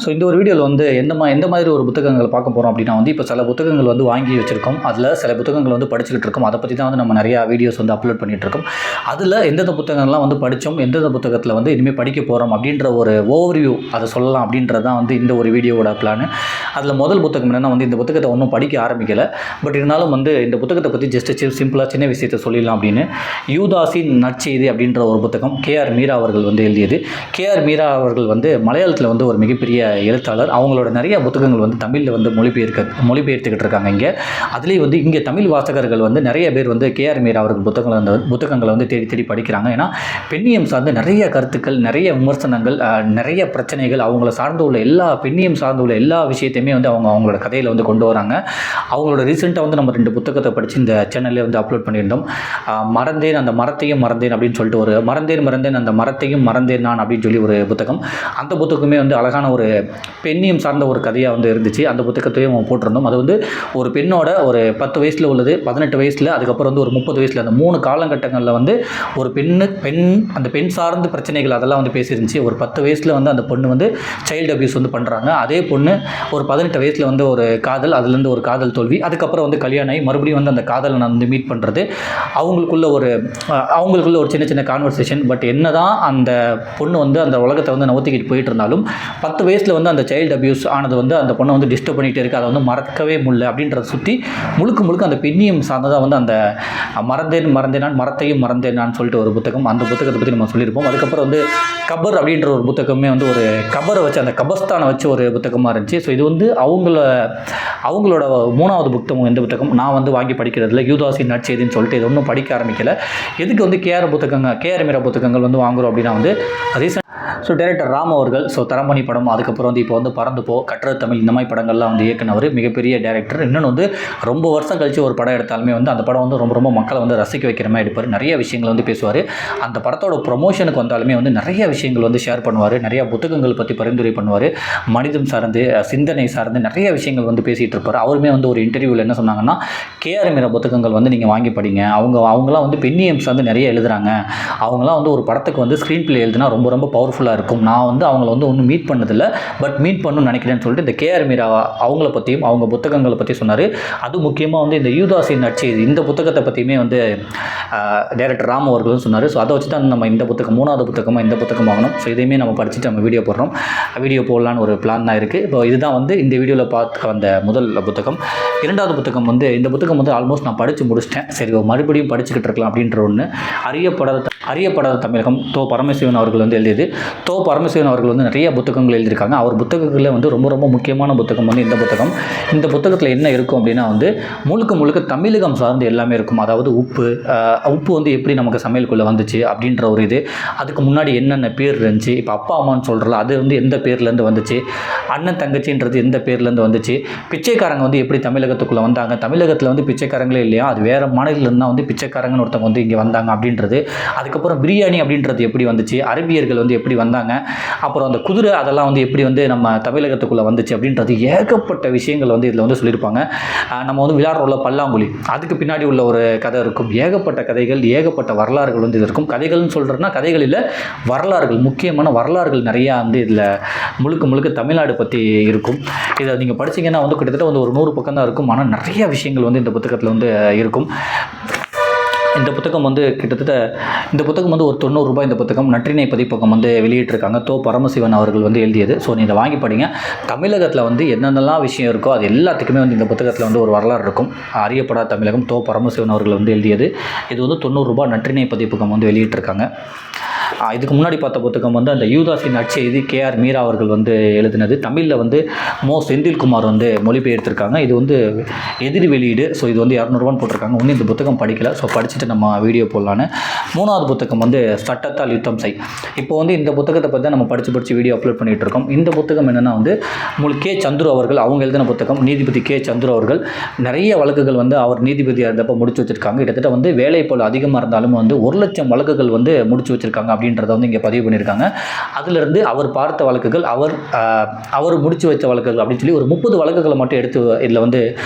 So இந்த ஒரு வீடியோவில் வந்து எந்த மாதிரி ஒரு புத்தகங்கள் பார்க்க போகிறோம் அப்படின்னா வந்து இப்போ சில புத்தகங்கள் வந்து வாங்கி வச்சுருக்கோம். அதில் சில புத்தகங்கள் வந்து படிச்சுக்கிட்டு இருக்கோம். அதை பற்றி தான் வந்து நம்ம நிறையா வீடியோஸ் வந்து அப்லோட் பண்ணிகிட்டு இருக்கோம். அதில் எந்தெந்த புத்தகங்கள்லாம் வந்து படித்தோம், எந்தெந்த புத்தகத்தில் வந்து இனிமேல் படிக்க போகிறோம் அப்படின்ற ஒரு ஓவர்வியூ அதை சொல்லலாம் அப்படின்றது தான் வந்து இந்த ஒரு வீடியோவோட பிளான். அதில் முதல் புத்தகம் என்னென்னா வந்து இந்த புத்தகத்தை ஒன்றும் படிக்க ஆரம்பிக்கலை. பட் இருந்தாலும் வந்து இந்த புத்தகத்தை பற்றி ஜஸ்ட் சிம்பிளாக சின்ன விஷயத்தை சொல்லிடலாம் அப்படின்னு யூதாஸின் நற்செய்தி அப்படின்ற ஒரு புத்தகம் KR மீரா அவர்கள் வந்து எழுதியது. KR மீரா அவர்கள் வந்து மலையாளத்தில் வந்து ஒரு மிகப்பெரிய எழுத்தாளர். அவங்களோட நிறைய புத்தகங்கள் வந்து தமிழில் வந்து மொழிபெயர்த்துக்கிட்டு இருக்காங்க இங்கே. அதுலேயும் வந்து இங்கே தமிழ் வாசகர்கள் வந்து நிறைய பேர் வந்து KR மீரா அவர்கள் புத்தகங்களை வந்து தேடி தேடி படிக்கிறாங்க. ஏன்னா பெண்ணியம் சார்ந்து நிறைய கருத்துக்கள், நிறைய விமர்சனங்கள், நிறைய பிரச்சனைகள், அவங்கள சார்ந்து உள்ள பெண்ணியம் சார்ந்து உள்ள எல்லா விஷயத்தையுமே வந்து அவங்களோட கதையில் வந்து கொண்டு வராங்க. அவங்களோட ரீசெண்டாக வந்து நம்ம 2 புத்தகத்தை படித்து இந்த சேனல்லே வந்து அப்லோட் பண்ணியிருந்தோம். மறந்தேன் அந்த மரத்தையும் மறந்தேன் அப்படின்னு சொல்லிட்டு ஒரு மறந்தேன் அந்த மரத்தையும் மறந்தேன் நான் அப்படின்னு சொல்லி ஒரு புத்தகம். அந்த புத்தகமே வந்து அழகான ஒரு பெண்ணியம் சார்ந்த ஒரு கதையாக வந்து இருந்துச்சு. அந்த புத்தகத்தையும் போட்டிருந்தோம். அது வந்து ஒரு பெண்ணோட ஒரு 10 வயசில் உள்ளது, 18 வயசில், அதுக்கப்புறம் வந்து ஒரு 30 வயசில், அந்த 3 காலகட்டங்களில் வந்து ஒரு அந்த பெண் சார்ந்த பிரச்சனைகள் அதெல்லாம் வந்து பேசியிருந்துச்சு. ஒரு 10 வயசில் வந்து அந்த பொண்ணு வந்து சைல்டு அபியூஸ் வந்து பண்ணுறாங்க. அதே பொண்ணு ஒரு 18 வயசில் வந்து ஒரு காதல், அதுலேருந்து ஒரு காதல் தோல்வி, அதுக்கப்புறம் வந்து கல்யாணம் ஆகி மறுபடியும் வந்து அந்த காதலை நான் வந்து மீட் பண்ணுறது, அவங்களுக்குள்ள ஒரு சின்ன சின்ன கான்வர்சேஷன். பட் என்ன தான் அந்த பொண்ணு வந்து அந்த உலகத்தை வந்து நவுத்திக்கிட்டு போயிட்டு இருந்தாலும் 10 வயசில் வந்து அந்த சைல்டு அபியூஸ் ஆனது வந்து அந்த பொண்ணை வந்து டிஸ்டர்ப் பண்ணிகிட்டே இருக்குது. அதை வந்து மறக்கவே முடியல அப்படின்றத சுற்றி முழுக்க அந்த பெண்ணியம் சார்ந்ததாக வந்து அந்த மரத்தையும் மறந்தேன் சொல்லிட்டு ஒரு புத்தகம். அந்த புத்தகத்தை பற்றி நம்ம சொல்லியிருப்போம். அதுக்கப்புறம் வந்து கபர் அப்படின்ற ஒரு புத்தகமே வந்து ஒரு கபரை வச்சு, அந்த கபஸ்தானை வச்சு ஒரு புத்தகமாக இருந்துச்சு. ஸோ இது வந்து அவங்களோட 3வது புத்தகம். இந்த புத்தகம் நான் வந்து வாங்கி படிக்கிறதுல யூதாஸின் நற்செய்தின்னு சொல்லிட்டு இது ஒன்றும் படிக்க ஆரம்பிக்கலை. எதுக்கு வந்து KR மீரா புத்தகங்கள் வந்து வாங்குகிறோம் அப்படின்னா வந்து ரீசெண்ட் டைரக்டர் ராம் அவர்கள் தரமணி படம், அதுக்கப்புறம் வந்து இப்போ வந்து பறந்து போ, கற்றது தமிழ், இந்த மாதிரி படங்கள்லாம் வந்து இயக்குனவர், மிகப்பெரிய டைரக்டர். இன்னொன்று வந்து ரொம்ப வருஷம் கழிச்சு ஒரு படம் எடுத்தாலுமே வந்து அந்த படம் வந்து ரொம்ப மக்களை வந்து ரசிக்க வைக்கிற மாதிரி எடுப்பார். நிறைய விஷயங்கள் வந்து பேசுவார். அந்த படத்தோட ப்ரொமோஷனுக்கு வந்தாலுமே வந்து நிறைய விஷயங்கள் வந்து ஷேர் பண்ணுவார். நிறைய புத்தகங்கள் பற்றி பரிந்துரை பண்ணுவார். மனிதம் சார்ந்து, சிந்தனை சார்ந்து நிறைய விஷயங்கள் வந்து பேசிகிட்டு இருப்பார். அவருமே வந்து ஒரு இன்டர்வியூவில் என்ன சொன்னாங்கன்னா, KR மீரா புத்தகங்கள் வந்து நீங்கள் வாங்கி படிங்க. அவங்களாம் வந்து பெண்ணியம் சார்ந்து நிறைய எழுதுகிறாங்க. அவங்களாம் வந்து ஒரு படத்துக்கு வந்து ஸ்க்ரீன் பிளே எழுதுனா ரொம்ப பவர்ஃபுல்லாக இருக்கும். நான் வந்து அவங்கள வந்து ஒன்றும் மீட் பண்ணதில்லை, பட் மீட் பண்ணணும்னு நினைக்கிறேன்னு சொல்லிட்டு இந்த KR மீரா அவங்கள பற்றியும் அவங்க புத்தகங்களை பற்றி சொன்னார். அது முக்கியமாக வந்து இந்த யூதாஸின் நற்செய்தி இந்த புத்தகத்தை பற்றியுமே வந்து டைரக்டர் ராம் அவர்களும் சொன்னார். ஸோ அதை வச்சு தான் நம்ம இந்த புத்தகம் 3வது புத்தகமாக இந்த புத்தகம் வாங்கணும். ஸோ இதையுமே நம்ம படிச்சுட்டு நம்ம வீடியோ போடலான்னு ஒரு பிளான் தான் இருக்குது. இப்போ இதுதான் வந்து இந்த வீடியோவில் பார்க்க வந்த முதல் புத்தகம். 2வது புத்தகம் வந்து இந்த புத்தகம் வந்து ஆல்மோஸ்ட் நான் படித்து முடிச்சிட்டேன். சரி மறுபடியும் படிச்சுக்கிட்டு இருக்கலாம் அப்படின்ற ஒன்று. அறியப்படாத தமிழகம் பரமசிவன் அவர்கள் வந்து எழுதியது. பரமசிவன் அவர்கள் வந்து நிறைய புத்தகங்கள் எழுதியிருக்காங்க. அவர் புத்தகங்களில் வந்து ரொம்ப முக்கியமான புத்தகம் வந்து இந்த புத்தகம். இந்த புத்தகத்தில் என்ன இருக்கும் அப்படின்னா வந்து முழுக்க தமிழகம் சார்ந்து எல்லாமே இருக்கும். அதாவது உப்பு வந்து எப்படி நமக்கு சமையலுக்குள்ளே வந்துச்சு அப்படின்ற ஒரு இது, அதுக்கு முன்னாடி என்னென்ன பேர் இருந்துச்சு, இப்போ அப்பா அம்மான்னு சொல்கிறல அது வந்து எந்த பேர்லேருந்து வந்துச்சு, அண்ணன் தங்கச்சின்றது எந்த பேர்லேருந்து வந்துச்சு, பிச்சைக்காரங்க வந்து எப்படி தமிழகத்துக்குள்ளே வந்தாங்க, தமிழகத்தில் வந்து பிச்சைக்காரங்களே இல்லையா, அது வேறு மாநிலத்துலேருந்து தான் வந்து பிச்சைக்காரங்கன்னு ஒருத்தவங்க வந்து இங்கே வந்தாங்க அப்படின்றது, அதுக்கப்புறம் பிரியாணி அப்படின்றது எப்படி வந்துச்சு, அரபியர்கள் வந்து எப்படி வந்தாங்க, அப்புறம் அந்த குதிரை அதெல்லாம் வந்து எப்படி வந்து நம்ம தமிழகத்துக்குள்ளே வந்துச்சு அப்படின்றது ஏகப்பட்ட விஷயங்கள் வந்து இதில் வந்து சொல்லியிருப்பாங்க. நம்ம வந்து விளையாடுறோம்ல பல்லாங்குழி, அதுக்கு பின்னாடி உள்ள ஒரு கதை இருக்கும். ஏகப்பட்ட கதைகள், ஏகப்பட்ட வரலாறுகள் வந்து இது இருக்கும். கதைகள்னு சொல்கிறேன்னா கதைகள் இல்லை, வரலாறுகள், முக்கியமான வரலாறுகள் நிறையா வந்து இதில் முழுக்க தமிழ்நாடு பற்றி இருக்கும். இதை நீங்கள் படிச்சிங்கன்னா வந்து கிட்டத்தட்ட வந்து ஒரு 100 பக்கம் தான் இருக்கும். ஆனால் நிறைய விஷயங்கள் வந்து இந்த புத்தகத்தில் வந்து இருக்கும். இந்த புத்தகம் வந்து இந்த புத்தகம் வந்து ஒரு 90 ரூபாய். இந்த புத்தகம் நற்றினை பதிப்பகம் வந்து வெளியிட்டிருக்காங்க. பரமசிவன் அவர்கள் வந்து எழுதியது. ஸோ நீங்கள் வாங்கி படிங்க. தமிழகத்தில் வந்து என்னென்னலாம் விஷயம் இருக்கோ அது எல்லாத்துக்குமே வந்து இந்த புத்தகத்தில் வந்து ஒரு வரலாறு இருக்கும். அறியப்படாத தமிழகம் பரமசிவன் அவர்கள் வந்து எழுதியது. இது வந்து 90 ரூபாய் நற்றினை பதிப்பகம் வந்து வெளியிட்டிருக்காங்க. இதுக்கு முன்னாடி பார்த்த புத்தகம் வந்து அந்த யூதாஸின் நற்செய்தி KR மீரா அவர்கள் வந்து எழுதினது. தமிழில் வந்து செந்தில்குமார் வந்து மொழிபெயர்த்திருக்காங்க. இது வந்து எதிரி வெளியீடு. ஸோ இது வந்து 200 ரூபான்னு போட்டிருக்காங்க. இன்னும் இந்த புத்தகம் படிக்கல. ஸோ படிச்சுட்டு நம்ம வீடியோ போடலான்னு. 3வது புத்தகம் வந்து சட்டத்தால் யுத்தம் செய். இப்போ வந்து இந்த புத்தகத்தை பற்றி தான் நம்ம படித்து வீடியோ அப்லோட் பண்ணிகிட்டு இருக்கோம். இந்த புத்தகம் என்னென்னா வந்து K. சந்துரு அவர்கள் அவங்க எழுதின புத்தகம். நீதிபதி K. சந்துரு அவர்கள் நிறைய வழக்குகள் வந்து அவர் நீதிபதியாக இருந்தப்போ முடிச்சு வச்சுருக்காங்க. கிட்டத்தட்ட வந்து வேலை போல் அதிகமாக இருந்தாலும் வந்து 1 லட்சம் வழக்குகள் வந்து முடிச்சு வச்சுருக்காங்க அப்படின்றத வந்து இங்கே பதிவு பண்ணியிருக்காங்க. அதிலிருந்து அவர் பார்த்த வழக்குகள், அவர் முடிச்சு வச்ச வழக்குகள் அப்படின்னு சொல்லி ஒரு 30 வழக்குகளை மட்டும் எடுத்து இதில் வந்து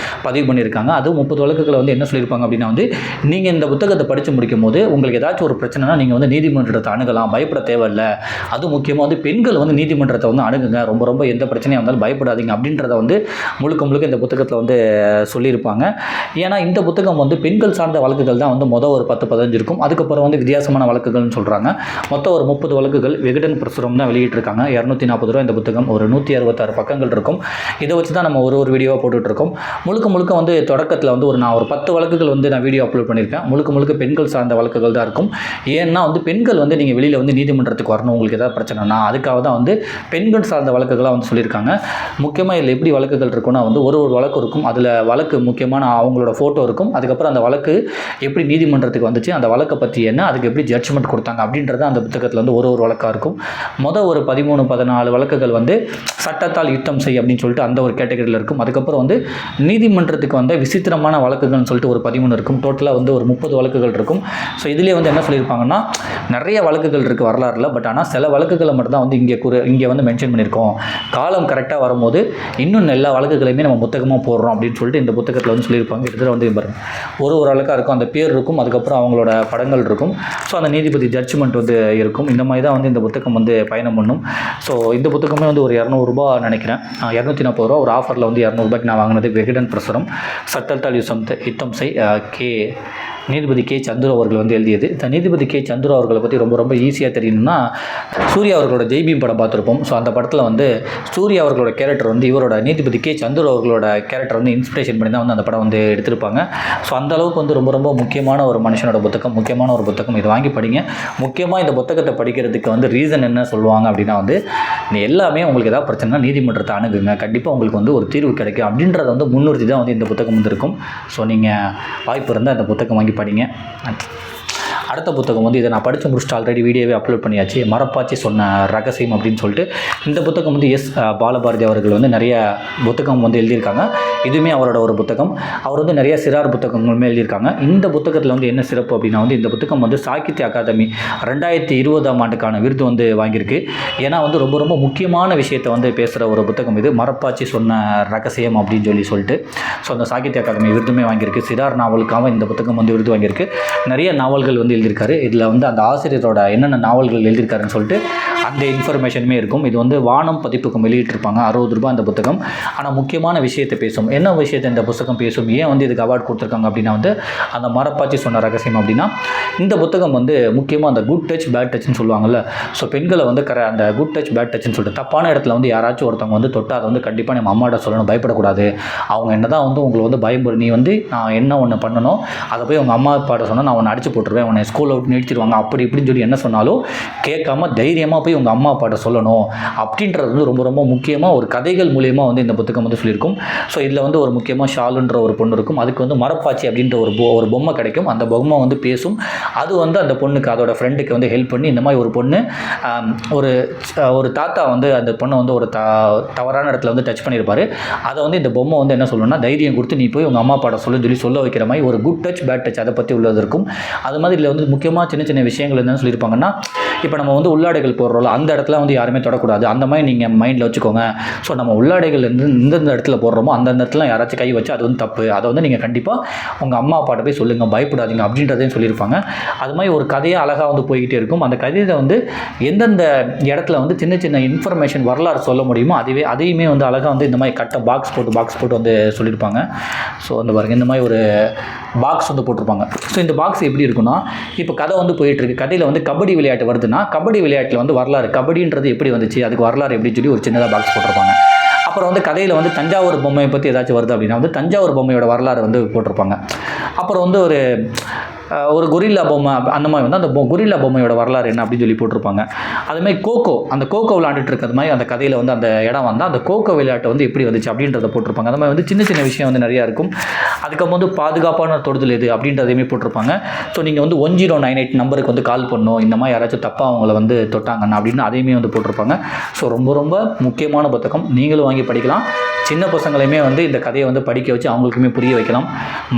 பதிவு பண்ணியிருக்காங்க. அதுவும் 30 வழக்குகளை வந்து என்ன சொல்லியிருப்பாங்க அப்படின்னா வந்து, நீங்கள் இந்த புத்தகத்தை படித்து முடிக்கும் போது உங்களுக்கு ஏதாச்சும் ஒரு பிரச்சனைனா நீங்கள் வந்து நீதிமன்றத்தை அணுகலாம், பயப்பட தேவையில்லை. அதுவும் முக்கியமாக வந்து பெண்கள் வந்து நீதிமன்றத்தை வந்து அணுகுங்க, ரொம்ப ரொம்ப எந்த பிரச்சனையாக இருந்தாலும் பயப்படாதீங்க அப்படின்றத வந்து முழுக்க முழுக்க இந்த புத்தகத்தில் வந்து சொல்லியிருப்பாங்க. ஏன்னா இந்த புத்தகம் வந்து பெண்கள் சார்ந்த வழக்குகள் தான் வந்து ஒரு 10-15 இருக்கும். அதுக்கப்புறம் வந்து வித்தியாசமான வழக்குகள்னு சொல்கிறாங்க. மொத்தம் ஒரு 30 வழக்குகள் விகடன் பிரசுரம் தான் வெளியிட்டிருக்காங்க. 240 ரூபா இந்த புத்தகம். ஒரு 166 பக்கங்கள் இருக்கும். இதை வச்சு தான் நம்ம ஒரு வீடியோவாக போட்டுட்ருக்கோம். முழுக்க முழுக்க வந்து தொடக்கத்தில் வந்து நான் ஒரு 10 வழக்குகள் வந்து நான் வீடியோ அப்லோட் பண்ணியிருக்கேன். முழுக்க முழுக்க பெண்கள் சார்ந்த வழக்குகள் தான் இருக்கும். ஏன்னா வந்து பெண்கள் வந்து நீங்கள் வெளியில் வந்து நீதிமன்றத்துக்கு வரணும், உங்களுக்கு ஏதாவது பிரச்சனைனா அதுக்காக தான் வந்து பெண்கள் சார்ந்த வழக்குகளாக வந்து சொல்லியிருக்காங்க. முக்கியமாக இதில் எப்படி வழக்குகள் இருக்குன்னா வந்து ஒரு வழக்கு இருக்கும். அதில் வழக்கு முக்கியமான அவங்களோட ஃபோட்டோ இருக்கும். அதுக்கப்புறம் அந்த வழக்கு எப்படி நீதிமன்றத்துக்கு வந்துச்சு, அந்த வழக்கை பற்றி என்ன, அதுக்கு எப்படி ஜட்ஜ்மெண்ட் கொடுத்தாங்க அப்படின்றது அந்த புத்தகத்தில் வந்து ஒரு வழக்காக இருக்கும். ஒரு 13-14 வழக்குகள் வந்து சட்டத்தால் யுத்தம் செய் அப்படின்னு சொல்லிட்டு அந்த ஒரு கேட்டகரியில் இருக்கும். அதுக்கப்புறம் வந்து நீதிமன்றத்துக்கு வந்த விசித்திரமான வழக்குகள்னு சொல்லிட்டு ஒரு 13 இருக்கும். டோட்டலாக வந்து ஒரு 30 வழக்குகள் இருக்கும். ஸோ இதிலே வந்து என்ன சொல்லியிருப்பாங்கன்னா, நிறைய வழக்குகள் இருக்குது வரலாறுல. பட் ஆனால் சில வழக்குகளை மட்டும் தான் வந்து இங்கே வந்து மென்ஷன் பண்ணியிருக்கோம். காலம் கரெக்டாக வரும்போது இன்னும் எல்லா வழக்குகளையுமே நம்ம புத்தகமாக போடுறோம் அப்படின்னு சொல்லிட்டு இந்த புத்தகத்தில் வந்து சொல்லியிருப்பாங்க. இதில் வந்து பாருங்க ஒரு வழக்காக இருக்கும், அந்த பேர் இருக்கும், அதுக்கப்புறம் அவங்களோட படங்கள் இருக்கும். ஸோ அந்த நீதிபதி ஜட்ஜ்மெண்ட் வந்து இருக்கும். இந்த மாதிரி தான் வந்து இந்த புத்தகம் வந்து பயணம் பண்ணும். ஸோ இந்த புத்தகமே வந்து ஒரு 200 ரூபா நினைக்கிறேன், 240 ரூபா ஒரு ஆஃபரில் வந்து 200 ரூபாய்க்கு நான் வாங்கினது. விகடன் பிரசுரம். சட்டத்தால் யுத்தம் செய் நீதிபதி கே சந்துரு அவர்கள் வந்து எழுதியது. இந்த நீதிபதி கே சந்துரு அவர்களை பற்றி ரொம்ப ரொம்ப ஈஸியாக தெரியணும்னா, சூர்யா அவர்களோட ஜெய்பீம் படம் பார்த்துருப்போம். ஸோ அந்த படத்தில் வந்து சூர்யா அவர்களோட கேரக்டர் வந்து இவரோட நீதிபதி கே சந்துரு அவர்களோட கேரக்டர் வந்து இன்ஸ்பிரேஷன் பண்ணி தான் வந்து அந்த படம் வந்து எடுத்திருப்பாங்க. ஸோ அந்த அளவுக்கு வந்து ரொம்ப ரொம்ப முக்கியமான ஒரு மனுஷனோட புத்தகம், முக்கியமான ஒரு புத்தகம். இதை வாங்கி படிங்க. முக்கியமாக இந்த புத்தகத்தை படிக்கிறதுக்கு வந்து ரீசன் என்ன சொல்லுவாங்க அப்படின்னா வந்து, எல்லாமே உங்களுக்கு ஏதாவது பிரச்சனைனா நீதிமன்றத்தை அணுகுங்க, கண்டிப்பாக உங்களுக்கு வந்து ஒரு தீர்வு கிடைக்கும் அப்படின்றத வந்து முன்னிறுத்தி தான் வந்து இந்த புத்தகம் வந்து இருக்கும். ஸோ நீங்கள் வாய்ப்பு இருந்தால் இந்த புத்தகம் வாங்கி படிங்க. அடுத்த புத்தகம் வந்து இதை நான் படித்து முடிச்சுட்டு ஆல்ரெடி வீடியோவே அப்லோட் பண்ணியாச்சு. மரப்பாச்சி சொன்ன ரகசியம் அப்படின்னு சொல்லிட்டு இந்த புத்தகம் வந்து பாலபாரதி அவர்கள் வந்து நிறைய புத்தகம் வந்து எழுதியிருக்காங்க. இதுவுமே அவரோட ஒரு புத்தகம். அவர் வந்து நிறைய சிறார் புத்தகங்களுமே எழுதியிருக்காங்க. இந்த புத்தகத்தில் வந்து என்ன சிறப்பு அப்படின்னா வந்து, இந்த புத்தகம் வந்து சாகித்ய அகாதமி 2020ஆம் ஆண்டுக்கான விருது வந்து வாங்கியிருக்கு. ஏன்னா வந்து ரொம்ப ரொம்ப முக்கியமான விஷயத்தை வந்து பேசுகிற ஒரு புத்தகம் இது. மரப்பாச்சி சொன்ன ரகசியம் அப்படின்னு சொல்லிட்டு ஸோ அந்த சாகித்ய அகாதமி விருதுமே வாங்கியிருக்கு. சிறார் நாவலுக்காக இந்த புத்தகம் வந்து விருது வாங்கியிருக்கு. நிறைய நாவல்கள் வந்து எழுதியிருக்காரு. இதில் வந்து அந்த ஆசிரியரோட என்னென்ன நாவல்கள் எழுதியிருக்காருன்னு சொல்லிட்டு அந்த இன்ஃபர்மேஷனுமே இருக்கும். இது வந்து வானம் பதிப்புக்கும் வெளியிட்டிருப்பாங்க. 60 ரூபாய் அந்த புத்தகம். ஆனால் முக்கியமான விஷயத்தை பேசும். என்ன விஷயத்தை இந்த புத்தகம் பேசும், ஏன் வந்து இதுக்கு அவார்டு கொடுத்துருக்காங்க அப்படின்னா வந்து, அந்த மரப்பாச்சி சொன்ன ரகசியம் அப்படின்னா, இந்த புத்தகம் வந்து முக்கியமாக அந்த குட் டச் பேட் டச்னு சொல்லுவாங்கல்ல. ஸோ பெண்களை வந்து அந்த குட் டச் பேட் டச்னு சொல்லிட்டு தப்பான இடத்துல வந்து யாராச்சும் ஒருத்தவங்க வந்து தொட்டால் அதை வந்து கண்டிப்பாக நம்ம அம்மாட்ட சொல்லணும், பயப்படக்கூடாது. அவங்க என்ன தான் வந்து உங்களை வந்து பயப்படு, நீ வந்து நான் என்ன ஒன்று பண்ணணும் அதை போய் உங்கள் அம்மா அப்பாட்ட சொன்னால் நான் உன்னை அடிச்சு போட்டுருவேன், உன்னை ஸ்கூலில் விட்டு நிறுத்திடுவாங்க, அப்படி இப்படின்னு சொல்லி என்ன சொன்னாலும் கேட்காம தைரியமாக போய் உங்கள் அம்மா அப்பாட்ட சொல்லணும் அப்படின்றது வந்து ரொம்ப ரொம்ப முக்கியமாக ஒரு கதைகள் மூலியமாக வந்து இந்த புத்தகம் வந்து சொல்லியிருக்கும். ஸோ இதில் வந்து ஒரு முக்கியமாக ஷாலுன்ற ஒரு பொண்ணு இருக்கும். அதுக்கு வந்து மரப்பாச்சி அப்படின்ற ஒரு பொம்மை கிடைக்கும். அந்த பொம்மை வந்து பேசும். அது வந்து அந்த பொண்ணுக்கு அதோட ஃப்ரெண்டுக்கு வந்து ஹெல்ப் பண்ணி, இந்த மாதிரி ஒரு பொண்ணு ஒரு தாத்தா வந்து அந்த பொண்ணை வந்து ஒரு தவறான இடத்துல வந்து டச் பண்ணியிருப்பார். அதை வந்து இந்த பொம்மை வந்து என்ன சொல்லணும்னா, தைரியம் கொடுத்து நீ போய் உங்கள் அம்மா அப்பாட்ட சொல்ல வைக்கிற மாதிரி ஒரு குட் டச் பேட் டச் அதை பற்றி உள்ளது இருக்கும். அது மாதிரி இதில் வந்து முக்கியமாக சின்ன சின்ன விஷயங்கள் என்னன்னு சொல்லியிருப்பாங்கன்னா, இப்போ நம்ம வந்து உள்ளாடைகள் போடுறோம்ல, அந்த இடத்துல வந்து யாருமே தொடக்கூடாது, அந்த மாதிரி நீங்கள் மைண்டில் வச்சுக்கோங்க. ஸோ நம்ம உள்ளாடைகள் வந்து இந்தந்த இடத்துல போடுறோமோ அந்த இடத்துல யாராச்சும் கை வச்சு அது வந்து தப்பு, அதை வந்து நீங்கள் கண்டிப்பாக உங்கள் அம்மா அப்பாட்ட போய் சொல்லுங்கள், பயப்படாதீங்க அப்படின்றதையும் சொல்லியிருப்பாங்க. அது மாதிரி ஒரு கதையாக அழகாக வந்து போய்கிட்டே இருக்கும். அந்த கதையில் வந்து எந்தெந்த இடத்துல வந்து சின்ன சின்ன இன்ஃபர்மேஷன் வரலாறு சொல்ல முடியுமோ அதையுமே வந்து அழகாக வந்து இந்த மாதிரி பாக்ஸ் போட்டு வந்து சொல்லியிருப்பாங்க. ஸோ அந்த பாருங்கள், இந்த மாதிரி ஒரு பாக்ஸ் வந்து போட்டிருப்பாங்க. ஸோ இந்த பாக்ஸ் எப்படி இருக்குன்னா, இப்போ கதை வந்து போயிட்டுருக்கு. கதையில் வந்து கபடி விளையாட்டு வருதுன்னா, கபடி விளையாட்டில் வந்து வரலாறு, கபடின்றது எப்படி வந்துச்சு, அதுக்கு வரலாறு எப்படின்னு சொல்லி ஒரு சின்னதாக பாக்ஸ் போட்டிருப்பாங்க. அப்புறம் வந்து கதையில் வந்து தஞ்சாவூர் பொம்மையை பற்றி ஏதாச்சும் வருது அப்படின்னா வந்து தஞ்சாவூர் பொம்மையோட வரலாறு வந்து போட்டிருப்பாங்க. அப்புறம் வந்து ஒரு கொரில்லா பொம்மை அந்த மாதிரி வந்து அந்த கொரில்லா பொம்மையோட வரலாறு என்ன அப்படின்னு சொல்லி போட்டிருப்பாங்க. அதுமாதிரி அந்த கோகோ விளையாண்டுட்டு இருக்கிறது மாதிரி அந்த கதையில் வந்து அந்த இடம் வந்தால் அந்த கோகோ விளையாட்டு வந்து எப்படி வந்துச்சு அப்படின்றத போட்டிருப்பாங்க. அந்த மாதிரி வந்து சின்ன சின்ன விஷயம் வந்து நிறையா இருக்கும். அதுக்கப்புறம் வந்து பாதுகாப்பான தொடுதல் எது அப்படின்றதையுமே போட்டிருப்பாங்க. ஸோ நீங்கள் வந்து 1098 நம்பருக்கு வந்து கால் பண்ணணும், இந்த மாதிரி யாராச்சும் தப்பாக அவங்கள வந்து தொட்டாங்கன்னா அப்படின்னு அதையுமே வந்து போட்டிருப்பாங்க. ஸோ ரொம்ப ரொம்ப முக்கியமான புத்தகம், நீங்களும் வாங்கி படிக்கலாம். சின்ன பசங்களையுமே வந்து இந்த கதையை வந்து படிக்க வச்சு அவங்களுக்குமே புரிய வைக்கலாம்.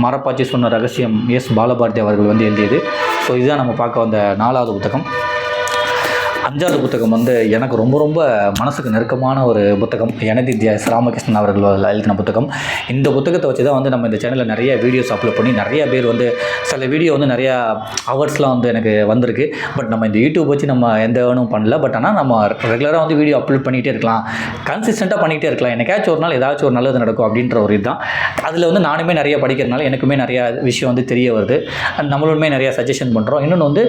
மரப்பாச்சி சொன்ன ரகசியம் பாலபாரதி அவர்கள் வந்து எழுதியது. ஸோ இதுதான் நம்ம பார்க்க வந்த 4வது புத்தகம். 5வது புத்தகம் வந்து எனக்கு ரொம்ப ரொம்ப மனசுக்கு நெருக்கமான ஒரு புத்தகம். எனதித்யா ராமகிருஷ்ணன் அவர்கள் எழுதின புத்தகம். இந்த புத்தகத்தை வச்சு தான் வந்து நம்ம இந்த சேனலில் நிறைய வீடியோஸ் அப்லோட் பண்ணி நிறைய பேர் வந்து சில வீடியோ வந்து நிறையா ஹவர்ஸ்லாம் வந்து எனக்கு வந்திருக்கு. பட் நம்ம இந்த யூடியூப் வச்சு நம்ம எந்த ஏர்னும் பண்ணல. பட் ஆனால் நம்ம ரெகுலராக வந்து வீடியோ அப்லோட் பண்ணிகிட்டே இருக்கலாம், கன்சிஸ்டண்ட்டாக பண்ணிகிட்டே இருக்கலாம். எனக்காச்சும் ஒரு நாள் ஏதாச்சும் ஒரு நல்லது நடக்கும் அப்படின்ற ஒரு இதுதான். அதில் வந்து நானுமே நிறைய படிக்கிறதுனால எனக்குமே நிறையா விஷயம் வந்து தெரிய வருது. நம்மளுமே நிறையா சஜஷன் பண்ணுறோம். இன்னொன்று வந்து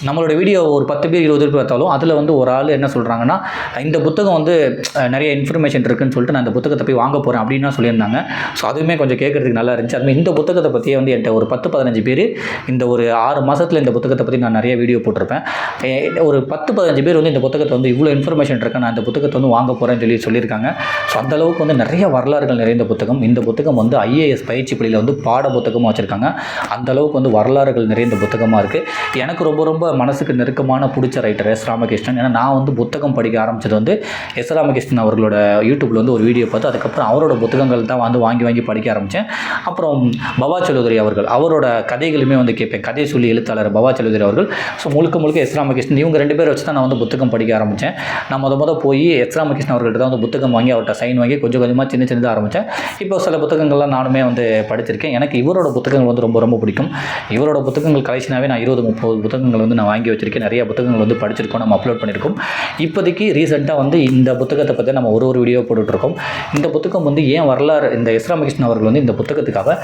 நம்மளோட வீடியோ ஒரு 10 பேர் 20 பேர் பார்த்தாலும் அதில் வந்து ஒரு ஆள் என்ன சொல்கிறாங்கன்னா, இந்த புத்தகம் வந்து நிறைய இன்ஃபர்மேஷன் இருக்குன்னு சொல்லிட்டு நான் இந்த புத்தகத்தை போய் வாங்க போகிறேன் அப்படின்னு சொல்லியிருந்தாங்க. ஸோ அதுவுமே கொஞ்சம் கேட்குறதுக்கு நல்லா இருந்துச்சு. அதுமாதிரி இந்த புத்தகத்தை பற்றியே வந்து என்கிட்ட ஒரு 10-15 பேர் இந்த ஒரு 6 மாதத்தில் இந்த புத்தகத்தை பற்றி நான் நிறைய வீடியோ போட்டிருப்பேன். ஒரு 10-15 பேர் வந்து இந்த புத்தகத்தை வந்து இவ்வளோ இன்ஃபர்மேஷன் இருக்கு, நான் இந்த புத்தகத்தை வந்து வாங்க போகிறேன்னு சொல்லியிருக்காங்க. ஸோ அந்தளவுக்கு வந்து நிறைய வரலாறுகள் நிறைந்த புத்தகம். இந்த புத்தகம் வந்து IAS பயிற்சி பள்ளியில் வந்து பாட புத்தகமாக வச்சுருக்காங்க. அந்தளவுக்கு வந்து வரலாறுகள் நிறைந்த புத்தகமாக இருக்குது. எனக்கு ரொம்ப ரொம்ப மனசுக்கு நெருக்கமான பிடிச்ச ரைட்டர் எஸ் ராமகிருஷ்ணன். ஏன்னா நான் வந்து புத்தகம் படிக்க ஆரம்பித்தது வந்து எஸ் ராமகிருஷ்ணன் அவர்களோட யூடியூப்பில் வந்து ஒரு வீடியோ பார்த்து அதுக்கப்புறம் அவரோட புத்தகங்கள் தான் வந்து வாங்கி படிக்க ஆரம்பித்தேன். அப்புறம் பவா சௌதுரி அவரோட கதைகளுமே வந்து கேட்பேன். கதை சொல்லி எழுத்தாளர் பவா சௌதுரி அவர்கள். ஸோ முழுக்க எஸ் ராமகிருஷ்ணன் இவங்க 2 பேர் வச்சு தான் நான் வந்து புத்தகம் படிக்க ஆரம்பித்தேன். நான் முத போய் எஸ் ராமகிருஷ்ணன் அவர்கள்ட்ட தான் வந்து புத்தகம் வாங்கி அவர்கிட்ட சைன் வாங்கி கொஞ்சம் கொஞ்சமாக சின்னதாக ஆரம்பித்தேன். இப்போ சில புத்தகங்கள்லாம் நானுமே வந்து படிச்சிருக்கேன். எனக்கு இவரோட புத்தகங்கள் வந்து ரொம்ப ரொம்ப பிடிக்கும். இவரோட புத்தகங்கள் கலெக்ஷனாகவே நான் 20-30 புத்தகங்கள் வந்து நான் வாங்கி வச்சிருக்கேன். நிறைய புத்தகங்கள் வந்து படிச்சிருக்கோம், நம்ம அப்லோட் பண்ணியிருக்கோம். இப்போதைக்கு ரீசெண்டாக வந்து இந்த புத்தகத்தை பற்றி நம்ம ஒரு வீடியோ போட்டுட்ருக்கோம். இந்த புத்தகம் வந்து ஏன் வரலாறு, இந்த எஸ் ராமகிருஷ்ணன் அவர்கள் வந்து இந்த புத்தகத்துக்காக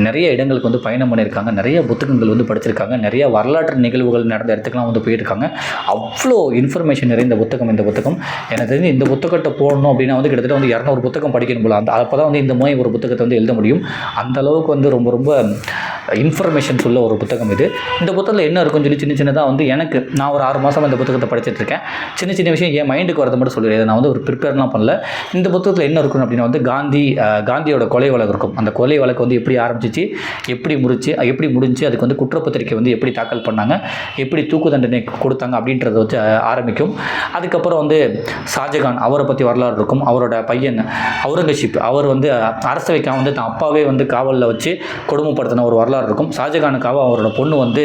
நிறைய இடங்களுக்கு வந்து பயணம் பண்ணியிருக்காங்க, நிறைய புத்தகங்கள் வந்து படிச்சிருக்காங்க, நிறைய வரலாற்று நிகழ்வுகள் நடந்த இடத்துக்குலாம் வந்து போயிருக்காங்க. அவ்வளோ இன்ஃபர்மேஷன் நிறைந்த புத்தகம் இந்த புத்தகம். எனக்கு தெரிஞ்சு இந்த புத்தகத்தை போடணும் அப்படின்னா வந்து கிட்டத்தட்ட வந்து 200 புத்தகம் படிக்கணும் போல. அப்போ தான் வந்து இந்த மாதிரி ஒரு புத்தகத்தை வந்து எழுத முடியும். அந்த அளவுக்கு வந்து ரொம்ப ரொம்ப இன்ஃபர்மேஷன் உள்ள ஒரு புத்தகம் இது. இந்த புத்தகத்தில் என்ன இருக்குன்னு சொல்லி சின்னதாக வந்து நான் ஒரு 6 மாதம் இந்த புத்தகத்தை படிச்சிட்ருக்கேன். சின்ன விஷயம் என் மைண்டுக்கு வரது மட்டும் சொல்லிடுறேன். நான் வந்து ஒரு ப்ரிப்பேர்லாம் பண்ணல. இந்த புத்தகத்தில் என்ன இருக்குன்னு அப்படின்னா வந்து காந்தியோட கொலை வழக்கு இருக்கும். அந்த கொலை வழக்கு வந்து எப்படி ஆரம்பிச்சிச்சு, எப்படி முடிஞ்சு, அதுக்கு வந்து குற்றப்பத்திரிக்கை வந்து எப்படி தாக்கல் பண்ணாங்க, எப்படி தூக்கு தண்டனை கொடுத்தாங்க அப்படின்றத வச்சு ஆரம்பிக்கும். அதுக்கப்புறம் வந்து ஷாஜகான் அவரை பற்றி வரலாறு இருக்கும். அவரோட பையன் அவுரங்கசீப் அவர் வந்து அரசவைக்காக வந்து தான் அப்பாவே வந்து காவலில் வச்சு கொடுமைப்படுத்தின ஒரு வரலாறு இருக்கும். ஷாஜகானுக்காக அவரோட பொண்ணு வந்து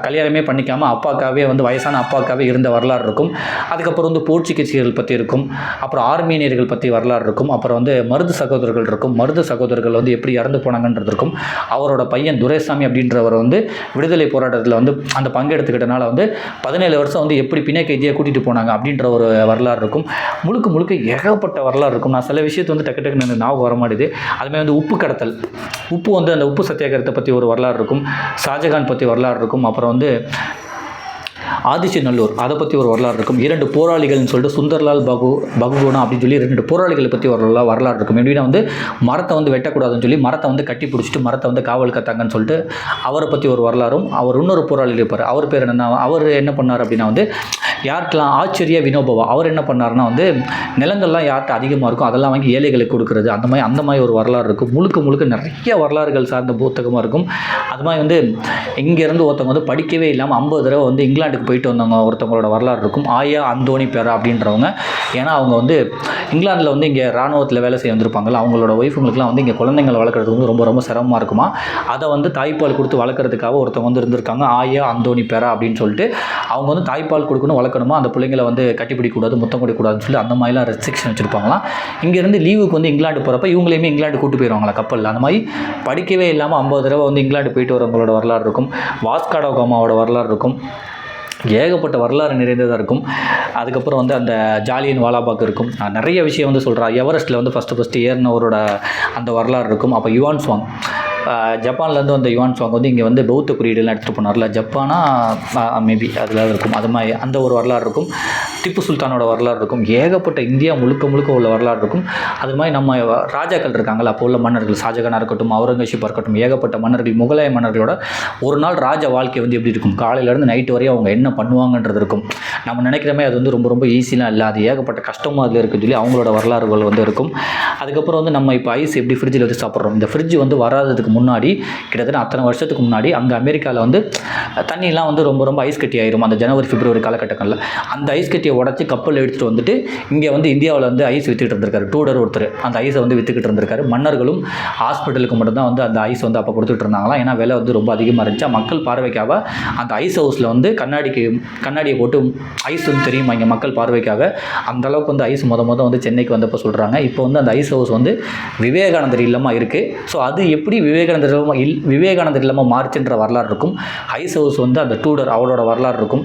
கல்யாணமே பண்ணிக்காமல் அப்பாக்காவே வந்து வயசான அப்பாக்காவே இருந்த வரலாறு இருக்கும். அதுக்கப்புறம் வந்து போர்ச்சுகீசியர்கள் பற்றி இருக்கும். அப்புறம் ஆர்மீனியர்கள் பற்றி வரலாறு இருக்கும். அப்புறம் வந்து மருது சகோதரர்கள் இருக்கும். மருது சகோதரர்கள் வந்து எப்படி இறந்து போனாங்கன்றது இருக்கும். அவரோட பையன் துரைசாமி அப்படின்றவர் வந்து விடுதலை போராட்டத்தில் வந்து அந்த பங்கெடுத்துக்கிட்டனால வந்து 17 வருஷம் வந்து எப்படி பிணை கைதியாக கூட்டிகிட்டு போனாங்க அப்படின்ற ஒரு வரலாறு இருக்கும். முழுக்க ஏகப்பட்ட வரலாறு இருக்கும். நான் சில விஷயத்தை வந்து டக்கு எனக்கு ஞாபகம் வர மாட்டேது. அதுமாதிரி வந்து உப்பு கடத்தல், வந்து அந்த உப்பு சத்தியாகிரகத்தை பற்றி ஒரு வரலாறு இருக்கும். ஷாஜகான் பற்றி வரலாறு இருக்கும். அப்புறம் வந்து ஆதிச்சநல்லூர் அதை பற்றி ஒரு வரலாறு இருக்கும். 2 போராளிகள்னு சொல்லிட்டு சுந்தர்லால் பகுகுணா அப்படின்னு சொல்லி 2 போராளிகளை பற்றி ஒரு வரலாறு இருக்கும். எப்படின்னா வந்து மரத்தை வந்து வெட்டக்கூடாதுன்னு சொல்லி மரத்தை வந்து கட்டி பிடிச்சிட்டு மரத்தை வந்து காவல் காத்தாங்கன்னு சொல்லிட்டு அவரை பற்றி ஒரு வரலாறும். அவர் இன்னொரு போராளி இருப்பார். அவர் பேர் என்னன்னா, அவர் என்ன பண்ணார் அப்படின்னா வந்து யார்கிட்டலாம் ஆச்சரிய வினோபவா அவர் என்ன பண்ணார்னா வந்து நிலங்கள்லாம் யார்கிட்ட அதிகமாக இருக்கும் அதெல்லாம் வாங்கி ஏழைகளுக்கு கொடுக்குறது, அந்த மாதிரி ஒரு வரலாறு இருக்கும். முழுக்க நிறைய வரலாறுகள் சார்ந்த புத்தகமாக இருக்கும். அது மாதிரி வந்து இங்கேருந்து ஒருத்தவங்க வந்து படிக்கவே இல்லாமல் 50 தடவை வந்து இங்கிலாந்துக்கு போயிட்டு வந்தவங்க ஒருத்தவங்களோட வரலாறு இருக்கும். ஆயா அந்தோனி பேரா அப்படின்றவங்க. ஏன்னா அவங்க வந்து இங்கிலாந்தில் வந்து இங்கே இராணுவத்தில் வேலை செய்ய வந்திருப்பாங்களா, அவங்களோட ஒய்ஃபுங்களுக்குலாம் வந்து இங்கே குழந்தைங்களை வளர்க்குறது வந்து ரொம்ப சிரமமாக இருக்குமா. அதை வந்து தாய்ப்பால் கொடுத்து வளர்க்குறதுக்காக ஒருத்தவங்க வந்து இருந்திருக்காங்க, ஆயா அந்தோனி பேரா அப்படின்னு சொல்லிட்டு. அவங்க வந்து தாய்ப்பால் கொடுக்கணும், வளர்க்கணுமா, அந்த பிள்ளைங்களை வந்து கட்டிப்பிடிக்கூடாது, முத்தம் கொடுக்கக்கூடாதுன்னு சொல்லி அந்த மாதிரிலாம் ரெஸ்ட்ரிக்ஷன் வச்சுருப்பாங்களாம். இங்கேருந்து லீவுக்கு வந்து இங்கிலாந்து போகிறப்ப இவங்களையுமே இங்கிலாந்து கூட்டு போயிடுவாங்களா கப்பலில். அந்த மாதிரி படிக்கவே இல்லாமல் 50 தடவை வந்து இங்கிலாந்து போயிட்டு வரவங்களோட வரலாறு இருக்கும். வாஸ்கோ ட காமாவோட வரலாறு இருக்கும். ஏகப்பட்ட வரலாறு நிறைந்ததாக இருக்கும். அதுக்கப்புறம் வந்து அந்த ஜாலியன் வாலாபாக் இருக்கும். நிறைய விஷயம் வந்து சொல்கிறேன். எவரெஸ்ட்டில் வந்து ஃபஸ்ட்டு ஏறினவரோட அந்த வரலாறு இருக்கும். அப்போ யுவான் சுவாங் ஜப்பான்லேருந்து வந்த யுவான் சுவாங் வந்து இங்கே வந்து பௌத்த குறியீடுலாம் எடுத்துகிட்டு போனார்ல, ஜப்பானா மேபி அதில் இருக்கும். அது மாதிரி அந்த ஒரு வரலாறு இருக்கும். திப்பு சுல்தானோட வரலாறு இருக்கும். ஏகப்பட்ட இந்தியா முழுக்க உள்ள வரலாறு இருக்கும். அது மாதிரி நம்ம ராஜாக்கள் இருக்காங்களா, அப்போ உள்ள மன்னர்கள், ஷாஜகானாக இருக்கட்டும், அவுரங்கசீப்பாக இருக்கட்டும், ஏகப்பட்ட மன்னர்கள், முகலாய மன்னர்களோட ஒரு நாள் ராஜ வாழ்க்கை வந்து எப்படி இருக்கும், காலையிலேருந்து நைட்டு வரையும் அவங்க என்ன பண்ணுவாங்கன்றது இருக்கும். நம்ம நினைக்கிறமே அது வந்து ரொம்ப ஈஸிலாம் இல்லை, அது ஏகப்பட்ட கஷ்டமாக அதில் இருக்குன்னு சொல்லி அவங்களோட வரலாறுகள் வந்து இருக்கும். அதுக்கப்புறம் வந்து நம்ம இப்போ ஐஸ் எப்படி ஃப்ரிட்ஜில் வச்சு சாப்பிட்றோம். இந்த ஃப்ரிட்ஜ் வந்து வராததுக்கு முன்னாடி கிட்டத்தட்ட அத்தனை வருஷத்துக்கு முன்னாடி அங்கே அமெரிக்காவில் வந்து தண்ணியெலாம் வந்து ரொம்ப ஐஸ் கட்டி ஆயிரும். அந்த ஜனவரி பிப்ரவரி காலகட்டங்களில் அந்த ஐஸ் கட்டியை உடச்சி கப்பல் எடுத்துகிட்டு வந்துட்டு இங்கே வந்து இந்தியாவில் வந்து ஐஸ் விற்றுக்கிட்டு இருந்திருக்காரு. டூடர் ஒருத்தர் அந்த ஐஸை வந்து விற்றுக்கிட்டு இருந்திருக்காரு. மன்னர்களும் ஹாஸ்பிட்டலுக்கு மட்டும்தான் வந்து அந்த ஐஸ் வந்து அப்போ கொடுத்துட்டு இருந்தாங்களாம். ஏன்னா விலை வந்து ரொம்ப அதிகமாக இருந்துச்சு. மக்கள் பார்வைக்காக அந்த ஐஸ் ஹவுஸில் வந்து கண்ணாடியை போட்டு ஐஸ் வந்து தெரியுமா இங்கே மக்கள் பார்வைக்காக அந்தளவுக்கு வந்து ஐஸ் வந்து சென்னைக்கு வந்தப்போ சொல்கிறாங்க. இப்போ வந்து அந்த ஐஸ் ஹவுஸ் வந்து விவேகானந்தர் இல்லமாக இருக்குது. ஸோ அது எப்படி விவேகானந்தர் இல்லமாக மாறுச்சுன்ற வரலாறு இருக்கும். ஐஸ் ஹவுஸ் வந்து அந்த டூடர் அவரோட வரலாறு இருக்கும்.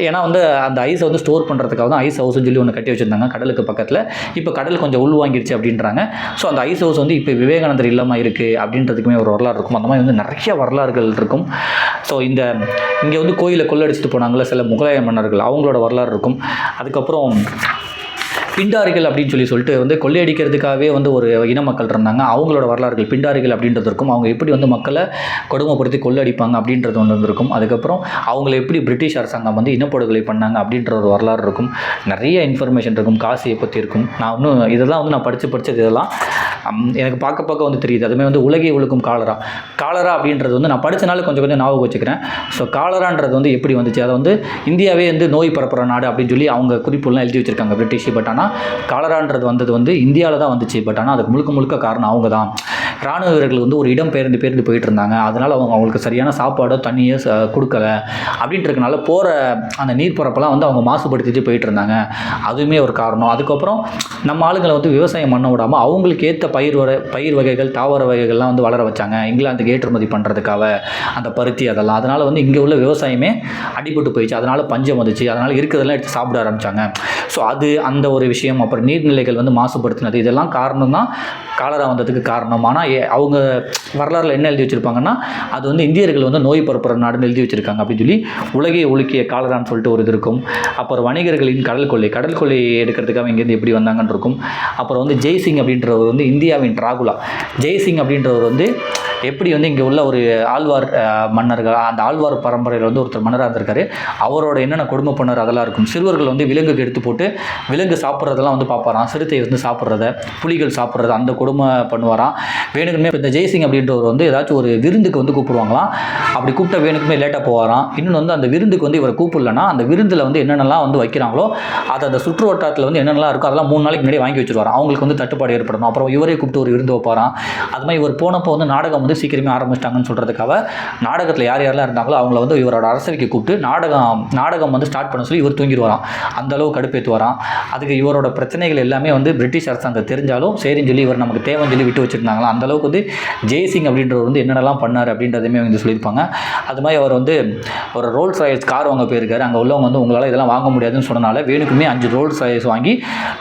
ஏன்னா வந்து அந்த ஐஸை வந்து ஸ்டோர் பண்ணுறதுக்காக தான் ஐஸ் ஹவுஸ்னு சொல்லி ஒன்று கட்டி வச்சுருந்தாங்க கடலுக்கு பக்கத்தில். இப்போ கடல் கொஞ்சம் உள்வாங்கிருச்சு அப்படின்றாங்க. ஸோ அந்த ஐஸ் ஹவுஸ் வந்து இப்போ விவேகானந்தர் இல்லமாக இருக்குது அப்படின்றதுக்குமே ஒரு வரலாறு இருக்கும். அந்த மாதிரி வந்து நிறைய வரலாறுகள் இருக்கும். ஸோ இங்கே வந்து கோயிலை கொள்ளடிச்சிட்டு போனாங்களே சில முகலாய மன்னர்கள் அவங்களோட வரலாறு இருக்கும். அதுக்கப்புறம் பிண்டாரிகள் அப்படின்னு சொல்லிட்டு வந்து கொள்ளையடிக்கிறதுக்காகவே வந்து ஒரு இன மக்கள் இருந்தாங்க. அவங்களோட வரலாறுகள் பிண்டாரிகள் அப்படின்றது இருக்கும். அவங்க எப்படி வந்து மக்களை கொடுமைப்படுத்தி கொள்ளடிப்பாங்க அப்படின்றது ஒன்று இருக்கும். அதுக்கப்புறம் அவங்கள எப்படி பிரிட்டிஷ் அரசாங்கம் வந்து இனப்படுகொலை பண்ணாங்க அப்படின்ற ஒரு வரலாறு இருக்கும். நிறைய இன்ஃபர்மேஷன் இருக்கும். காசியை பற்றி இருக்கும். நான் இன்னும் இதெல்லாம் வந்து நான் படித்தது இதெல்லாம் எனக்கு பார்க்க வந்து தெரியுது. அதுமாதிரி வந்து உலகை ஒழுக்கும் காலரா அப்படின்றது வந்து நான் படித்தனால கொஞ்சம் ஞாபகம் வச்சுக்கிறேன். ஸோ காலரான்றது வந்து எப்படி வந்துச்சு, அதை வந்து இந்தியாவே வந்து நோய் பரப்புகிற நாடு அப்படின்னு சொல்லி அவங்க குறிப்புலாம் எழுதி வச்சுருக்காங்க பிரிட்டிஷ். பட் ஆனால் காலரான்றது வந்தது வந்து இந்தியாவில் தான் வந்துச்சு. பட் ஆனால் அதுக்கு முழுக்க காரணம் அவங்க தான். இராணுவ வீரர்கள் வந்து ஒரு இடம் பேர்ந்து போயிட்டு இருந்தாங்க. அதனால் அவங்களுக்கு சரியான சாப்பாடோ தண்ணியோ கொடுக்கல அப்படின்றதுனால போகிற அந்த நீர்ப்பரப்பெல்லாம் வந்து அவங்க மாசுபடுத்திட்டு போயிட்டு இருந்தாங்க. அதுவுமே ஒரு காரணம். அதுக்கப்புறம் நம்ம ஆளுங்களை வந்து விவசாயம் பண்ண விடாமல் அவங்களுக்கு ஏற்ற பயிர் வகைகள் தாவர வகைகள்லாம் வந்து வளர வச்சாங்க. இங்கிலாந்துக்கு ஏற்றுமதி பண்ணுறதுக்காக அந்த பருத்தி அதெல்லாம். அதனால் வந்து இங்கே உள்ள விவசாயமே அடிபட்டு போயிடுச்சு. அதனால் பஞ்சம் வந்துச்சு. அதனால் இருக்கிறதெல்லாம் எடுத்து சாப்பிட ஆரம்பித்தாங்க. ஸோ அந்த ஒரு விஷயம். அப்புறம் நீர்நிலைகள் வந்து மாசுபடுத்தினது இதெல்லாம் காரணம் தான் காலரா வந்ததுக்கு காரணம். ஆனால் அவங்க வரலாறுல என்ன எழுதி வச்சுருப்பாங்கன்னா அது வந்து இந்தியர்கள் வந்து நோய் பரப்புகிற நாடுன்னு எழுதி வச்சுருக்காங்க அப்படின்னு சொல்லி உலகை ஒழுக்கிய காலரான்னு சொல்லிட்டு ஒரு இது இருக்கும். அப்புறம் வணிகர்களின் கடல் கொள்ளை எடுக்கிறதுக்காக இங்கேருந்து எப்படி வந்தாங்கன்னு இருக்கும். அப்புறம் வந்து ஜெய்சிங் அப்படின்றவர் வந்து இந்தியாவின் டிராகுலா. ஜெய்சிங் அப்படின்றவர் வந்து எப்படி வந்து இங்கே உள்ள ஒரு ஆழ்வார் மன்னர்கள் அந்த ஆழ்வார் பரம்பரையில் வந்து ஒருத்தர் மன்னராக இருந்திருக்காரு. அவரோட என்னென்ன கொடுமை பண்ணார் அதெல்லாம் இருக்கும். சிறுவர்கள் வந்து விலங்குக்கு எடுத்து போட்டு விலங்கு சாப்பிட்றதெல்லாம் வந்து பார்ப்பாராம். சிறுத்தை வந்து சாப்பிட்றத புலிகள் சாப்பிட்றத அந்த கொடுமை பண்ணுவாராம். வேணுக்குமே இந்த ஜெய்சிங் அப்படின்றவர் வந்து ஏதாச்சும் ஒரு விருந்துக்கு வந்து கூப்பிடுவாங்களாம். அப்படி கூப்பிட்ட வேணுக்குமே லேட்டாக போவாராம். இன்னொன்று வந்து அந்த விருந்துக்கு வந்து இவரை கூப்பிடலன்னா அந்த விருந்தில் வந்து என்னென்னலாம் வந்து வைக்கிறாங்களோ அதை அந்த சுற்று வட்டாரத்தில் வந்து என்னென்னலாம் இருக்கோ அதெல்லாம் 3 நாளைக்கு முன்னாடி வாங்கி வச்சுருவாராம். அவங்களுக்கு வந்து தட்டுப்பாடு ஏற்படணும். அப்புறம் இவரே கூப்பிட்டு ஒரு விருந்து வைப்பாராம். அது மாதிரி இவர் போனப்போ வந்து நாடகம் வந்து சீக்கிரமே ஆரம்பிச்சிட்டாங்கன்னு சொல்கிறதுக்காக நாடகத்தில் யாரெல்லாம் இருந்தாங்களோ அவங்கள வந்து இவரோட அரசவைக்கு கூப்பிட்டு நாடகம் வந்து ஸ்டார்ட் பண்ண சொல்லி இவர் தூங்கிடுவாராம். அந்த அளவு கடுப்பேற்று வரான். அதுக்கு இவரோட பிரச்சனைகள் எல்லாமே வந்து பிரிட்டிஷ் அரசாங்கம் தெரிஞ்சாலும் சரின்னு சொல்லி இவர் நமக்கு தேவைன்னு சொல்லி விட்டு வச்சுருந்தாங்களா. அந்தளவுக்கு வந்து ஜெய்சிங் அப்படின்றவர் வந்து என்னென்னலாம் பண்ணார் அப்படின்றதையுமே வந்து சொல்லியிருப்பாங்க. அது மாதிரி அவர் வந்து ஒரு ரோல்ஸ் ராயல்ஸ் கார் வாங்க போயிருக்காரு. அங்கே உள்ளவங்க வந்து உங்களால் இதெல்லாம் வாங்க முடியாதுன்னு சொன்னனால வேணுக்குமே 5 ரோல்ஸ் ராயல்ஸ் வாங்கி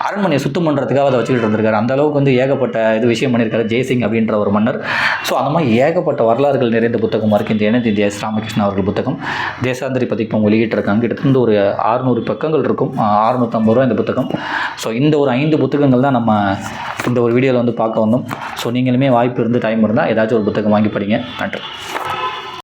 அரண்மனையை சுத்தம் பண்ணுறதுக்காக அதை வச்சுக்கிட்டு இருந்திருக்காரு. அந்தளவுக்கு வந்து ஏகப்பட்ட விஷயம் பண்ணியிருக்காரு ஜெய்சிங் அப்படின்ற ஒரு மன்னர். ஸோ அந்த மாதிரி ஏகப்பட்ட வரலாறுகள் நிறைந்த புத்தகமாக இருக்குது இந்த எனது இந்தியா ராமகிருஷ்ணன் அவர்கள் புத்தகம். தேசாந்திரி பதிப்பகம் வெளியிட்டிருக்காங்க. கிட்டத்தட்ட ஒரு 600 பக்கங்கள் இருக்கும். 650 ரூபா இந்த புத்தகம். ஸோ இந்த ஒரு 5 புத்தகங்கள் தான் நம்ம இந்த ஒரு வீடியோவில் வந்து பார்க்க வந்தோம். ஸோ நீங்களுமே வாய்ப்பு இருந்து டைம் இருந்தால் ஏதாச்சும் ஒரு புத்தகம் வாங்கி படிங்க. நன்றி.